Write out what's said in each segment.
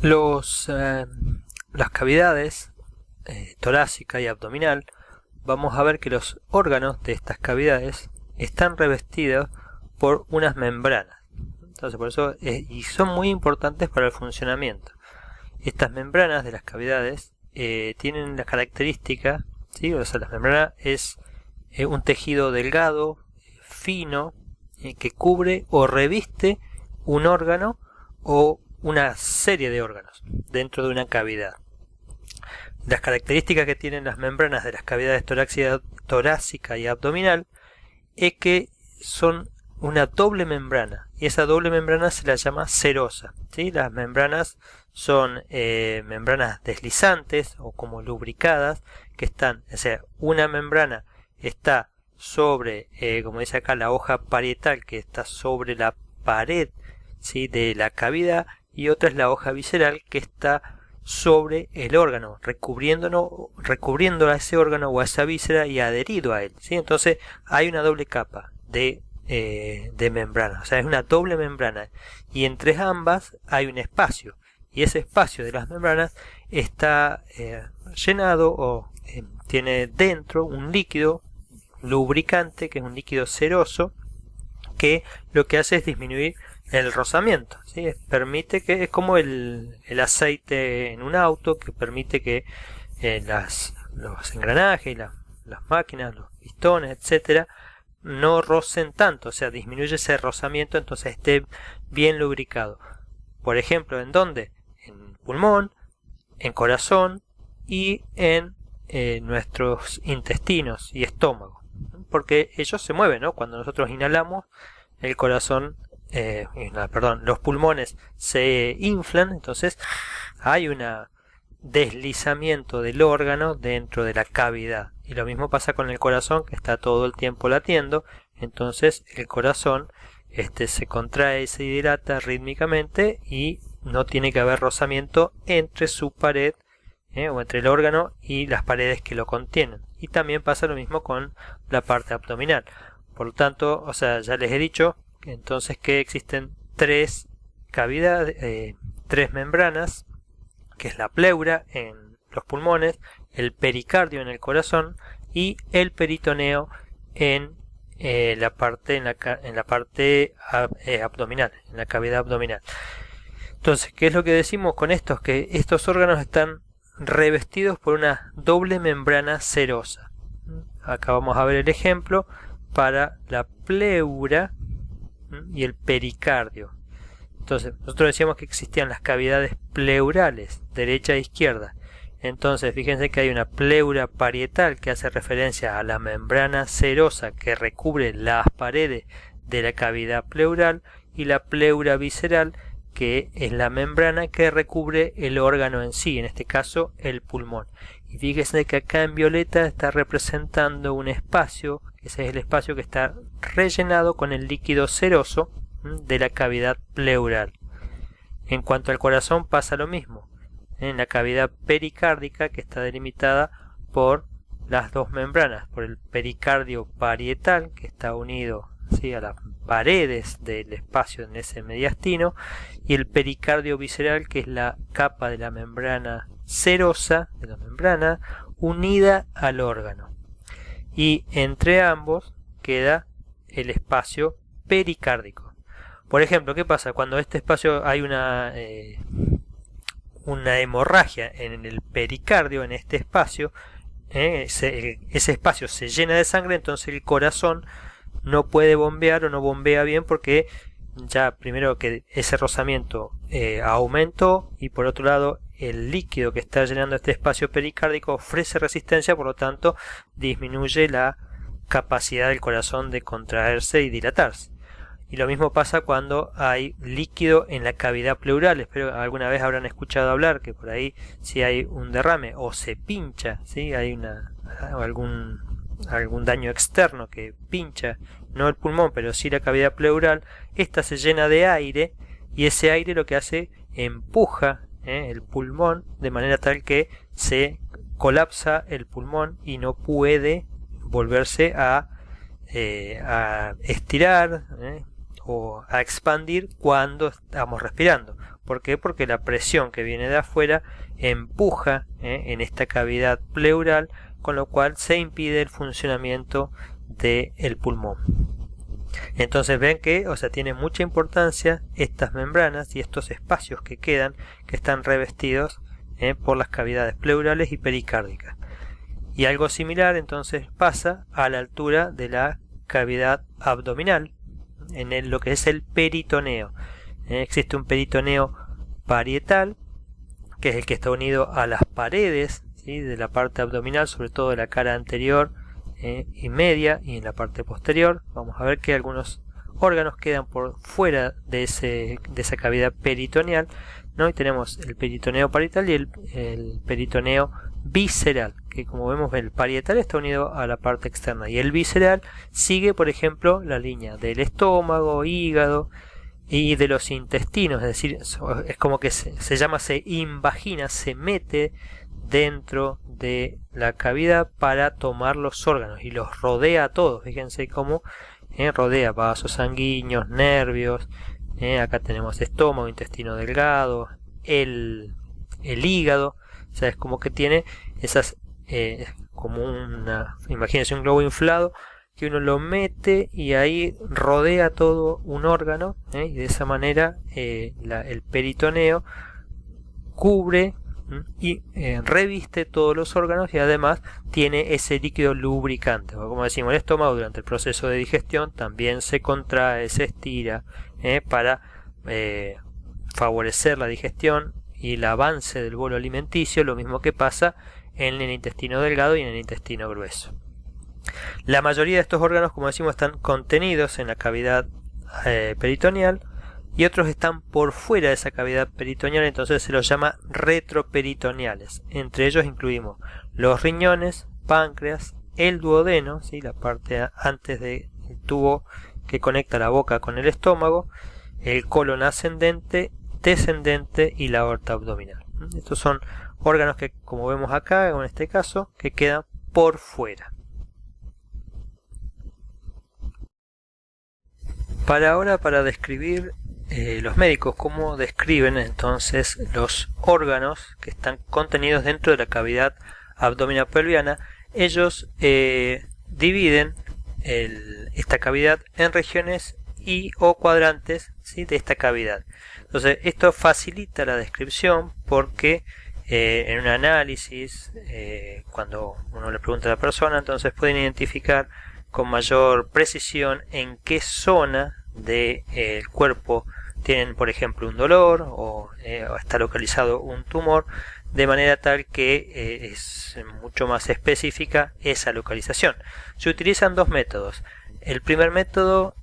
Los, las cavidades torácica y abdominal, vamos a ver que los órganos de estas cavidades están revestidos por unas membranas. Entonces, por eso y son muy importantes para el funcionamiento. Estas membranas de las cavidades tienen la característica, ¿sí? O sea, la membrana es un tejido delgado, fino, que cubre o reviste un órgano o una serie de órganos dentro de una cavidad. Las características que tienen las membranas de las cavidades torácica y abdominal es que son una doble membrana, y esa doble membrana se la llama serosa, ¿sí? Las membranas son membranas deslizantes o como lubricadas, que están, o sea, una membrana está sobre, como dice acá, la hoja parietal, que está sobre la pared, ¿sí?, de la cavidad, y otra es la hoja visceral, que está sobre el órgano, recubriendo a ese órgano o a esa víscera y adherido a él, ¿sí? Entonces hay una doble capa de membrana, o sea, es una doble membrana, y entre ambas hay un espacio, y ese espacio de las membranas está llenado o tiene dentro un líquido lubricante, que es un líquido ceroso, que lo que hace es disminuir el rozamiento, ¿sí? Permite que, es como el aceite en un auto, que permite que los engranajes, las máquinas, los pistones, etcétera, no rocen tanto, o sea, disminuye ese rozamiento, entonces esté bien lubricado. Por ejemplo, ¿en dónde? En pulmón, en corazón y en nuestros intestinos y estómago, porque ellos se mueven, ¿no? Cuando nosotros inhalamos, el corazón, los pulmones se inflan, entonces hay un deslizamiento del órgano dentro de la cavidad, y lo mismo pasa con el corazón, que está todo el tiempo latiendo, entonces el corazón se contrae y se dilata rítmicamente, y no tiene que haber rozamiento entre su pared o entre el órgano y las paredes que lo contienen. Y también pasa lo mismo con la parte abdominal. Por lo tanto, o sea, ya les he dicho entonces que existen tres cavidades, tres membranas, que es la pleura en los pulmones, el pericardio en el corazón y el peritoneo en la parte abdominal, en la cavidad abdominal. Entonces, ¿qué es lo que decimos con esto? Que estos órganos están revestidos por una doble membrana serosa. Acá vamos a ver el ejemplo para la pleura y el pericardio. Entonces, nosotros decíamos que existían las cavidades pleurales, derecha e izquierda. Entonces, fíjense que hay una pleura parietal, que hace referencia a la membrana serosa que recubre las paredes de la cavidad pleural, y la pleura visceral, que es la membrana que recubre el órgano en sí, en este caso el pulmón. Y fíjense que acá en violeta está representando un espacio, ese es el espacio que está rellenado con el líquido seroso de la cavidad pleural. En cuanto al corazón pasa lo mismo, en la cavidad pericárdica, que está delimitada por las dos membranas, por el pericardio parietal, que está unido, ¿sí?, a las paredes del espacio en ese mediastino, y el pericardio visceral, que es la capa de la membrana serosa de la membrana unida al órgano, y entre ambos queda el espacio pericárdico. Por ejemplo, ¿qué pasa? Cuando este espacio hay una hemorragia en el pericardio, en este espacio, ese espacio se llena de sangre, entonces el corazón no puede bombear o no bombea bien, porque ya primero que ese rozamiento aumentó, y por otro lado el líquido que está llenando este espacio pericárdico ofrece resistencia, por lo tanto disminuye la capacidad del corazón de contraerse y dilatarse. Y lo mismo pasa cuando hay líquido en la cavidad pleural. Espero alguna vez habrán escuchado hablar que por ahí, si hay un derrame o se pincha, ¿sí?, hay algún daño externo que pincha, no el pulmón, pero sí la cavidad pleural, esta se llena de aire, y ese aire lo que hace, empuja el pulmón de manera tal que se colapsa el pulmón y no puede volverse a estirar o a expandir cuando estamos respirando. ¿Por qué? Porque la presión que viene de afuera empuja en esta cavidad pleural, con lo cual se impide el funcionamiento del pulmón. Entonces ven que, tiene mucha importancia estas membranas y estos espacios que quedan, que están revestidos por las cavidades pleurales y pericárdicas. Y algo similar entonces pasa a la altura de la cavidad abdominal, en lo que es el peritoneo. Existe un peritoneo parietal, que es el que está unido a las paredes, ¿sí?, de la parte abdominal, sobre todo de la cara anterior y media, y en la parte posterior. Vamos a ver que algunos órganos quedan por fuera de esa cavidad peritoneal, ¿no? Y tenemos el peritoneo parietal y el peritoneo visceral, que como vemos el parietal está unido a la parte externa y el visceral sigue, por ejemplo, la línea del estómago, hígado y de los intestinos, es decir, es como que se invagina, se mete dentro de la cavidad para tomar los órganos y los rodea a todos. Fíjense cómo rodea vasos sanguíneos, nervios, acá tenemos estómago, intestino delgado, el hígado. O sea, es como que tiene esas, como imagínense un globo inflado, que uno lo mete y ahí rodea todo un órgano, y de esa manera el peritoneo cubre y reviste todos los órganos, y además tiene ese líquido lubricante. Como decimos, el estómago durante el proceso de digestión también se contrae, se estira para favorecer la digestión y el avance del bolo alimenticio, lo mismo que pasa en el intestino delgado y en el intestino grueso. La mayoría de estos órganos, como decimos, están contenidos en la cavidad peritoneal, y otros están por fuera de esa cavidad peritoneal, entonces se los llama retroperitoneales. Entre ellos incluimos los riñones, páncreas, el duodeno, ¿sí?, la parte antes del tubo que conecta la boca con el estómago, el colon ascendente, descendente y la aorta abdominal. Estos son órganos que, como vemos acá, en este caso, que quedan por fuera. Para describir los médicos cómo describen entonces los órganos que están contenidos dentro de la cavidad abdominal pelviana, ellos dividen esta cavidad en regiones y o cuadrantes, ¿sí?, de esta cavidad. Entonces esto facilita la descripción porque en un análisis, cuando uno le pregunta a la persona, entonces pueden identificar con mayor precisión en qué zona del cuerpo tienen, por ejemplo, un dolor o está localizado un tumor, de manera tal que es mucho más específica esa localización. Se utilizan dos métodos. El primer método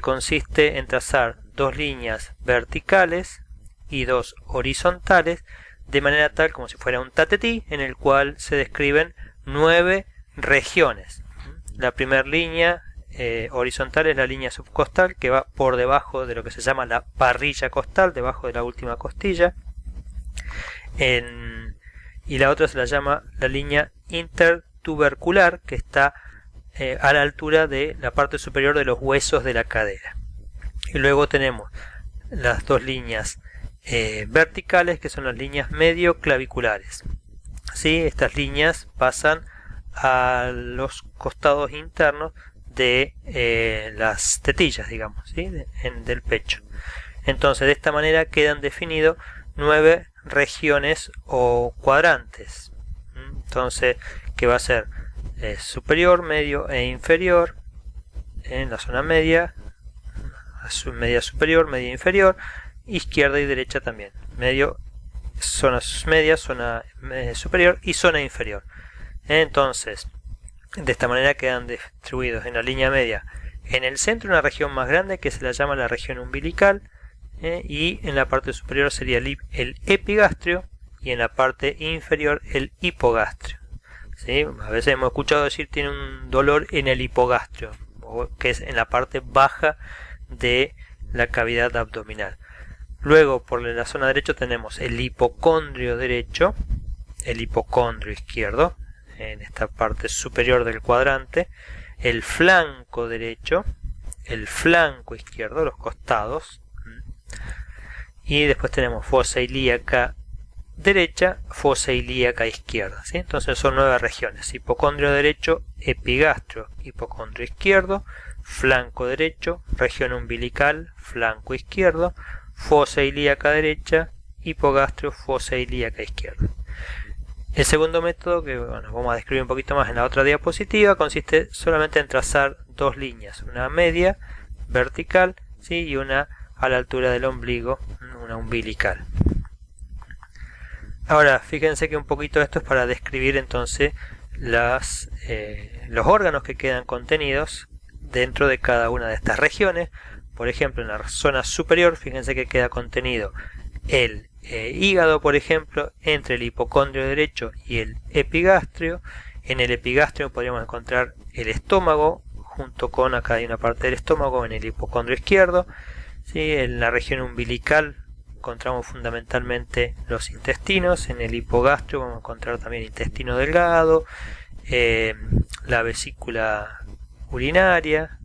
consiste en trazar dos líneas verticales y dos horizontales, de manera tal como si fuera un tatetí, en el cual se describen 9 regiones. La primera línea horizontal es la línea subcostal, que va por debajo de lo que se llama la parrilla costal, debajo de la última costilla, y la otra se la llama la línea intertubercular, que está a la altura de la parte superior de los huesos de la cadera. Y luego tenemos las dos líneas verticales, que son las líneas medioclaviculares. ¿Sí? Estas líneas pasan a los costados internos de las tetillas, digamos, ¿sí?, del pecho. Entonces, de esta manera quedan definidos 9 regiones o cuadrantes. Entonces, que va a ser superior, medio e inferior. En la zona media, media superior, media inferior, izquierda y derecha también. Medio, zona media, zona superior y zona inferior. Entonces, de esta manera quedan distribuidos en la línea media, en el centro una región más grande que se la llama la región umbilical, y en la parte superior sería el epigastrio, y en la parte inferior el hipogastrio. ¿Sí? A veces hemos escuchado decir tiene un dolor en el hipogastrio, que es en la parte baja de la cavidad abdominal. Luego, por la zona derecha tenemos el hipocondrio derecho, el hipocondrio izquierdo, en esta parte superior del cuadrante, el flanco derecho, el flanco izquierdo, los costados, y después tenemos fosa ilíaca derecha, fosa ilíaca izquierda, ¿sí? Entonces son 9 regiones: hipocondrio derecho, epigastrio, hipocondrio izquierdo, flanco derecho, región umbilical, flanco izquierdo, fosa ilíaca derecha, hipogastrio, fosa ilíaca izquierda. El segundo método, que bueno, vamos a describir un poquito más en la otra diapositiva, consiste solamente en trazar dos líneas, una media vertical, ¿sí? Y una a la altura del ombligo, una umbilical. Ahora, fíjense que un poquito esto es para describir entonces los órganos que quedan contenidos dentro de cada una de estas regiones. Por ejemplo, en la zona superior, fíjense que queda contenido el hígado, por ejemplo, entre el hipocondrio derecho y el epigastrio. En el epigastrio podríamos encontrar el estómago, junto con, acá hay una parte del estómago, en el hipocondrio izquierdo, ¿sí? En la región umbilical encontramos fundamentalmente los intestinos. En el hipogastrio vamos a encontrar también intestino delgado, la vesícula urinaria,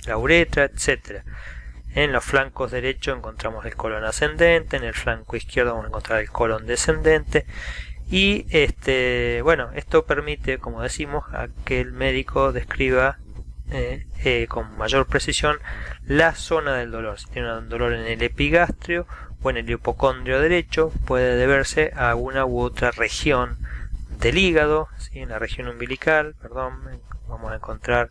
la uretra, etc. En los flancos derechos encontramos el colon ascendente, en el flanco izquierdo vamos a encontrar el colon descendente. Y bueno, esto permite, como decimos, a que el médico describa con mayor precisión la zona del dolor. Si tiene un dolor en el epigastrio o en el hipocondrio derecho, puede deberse a una u otra región del hígado, ¿sí? En la región umbilical, perdón, vamos a encontrar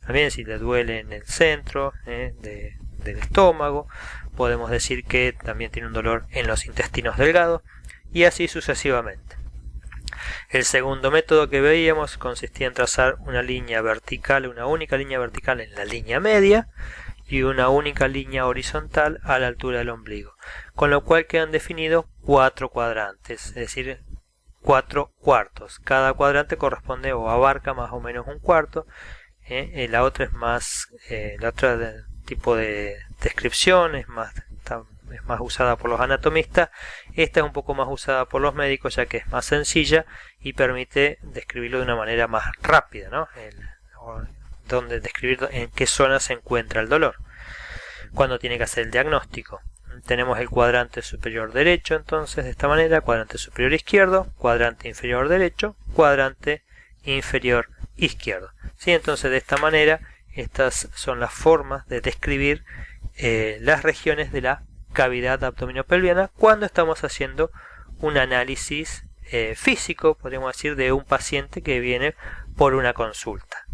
también, si le duele en el centro del estómago, podemos decir que también tiene un dolor en los intestinos delgados, y así sucesivamente. El segundo método que veíamos consistía en trazar una línea vertical, una única línea vertical en la línea media y una única línea horizontal a la altura del ombligo, con lo cual quedan definidos 4 cuadrantes, es decir, 4 cuartos. Cada cuadrante corresponde o abarca más o menos un cuarto. La otra es más, la otra tipo de descripción es más usada por los anatomistas. Esta es un poco más usada por los médicos, ya que es más sencilla y permite describirlo de una manera más rápida, ¿no? Donde describir en qué zona se encuentra el dolor cuando tiene que hacer el diagnóstico. Tenemos el cuadrante superior derecho, entonces, de esta manera: cuadrante superior izquierdo, cuadrante inferior derecho, cuadrante inferior izquierdo, ¿sí? Entonces, de esta manera, estas son las formas de describir las regiones de la cavidad abdominopelviana cuando estamos haciendo un análisis físico, podríamos decir, de un paciente que viene por una consulta.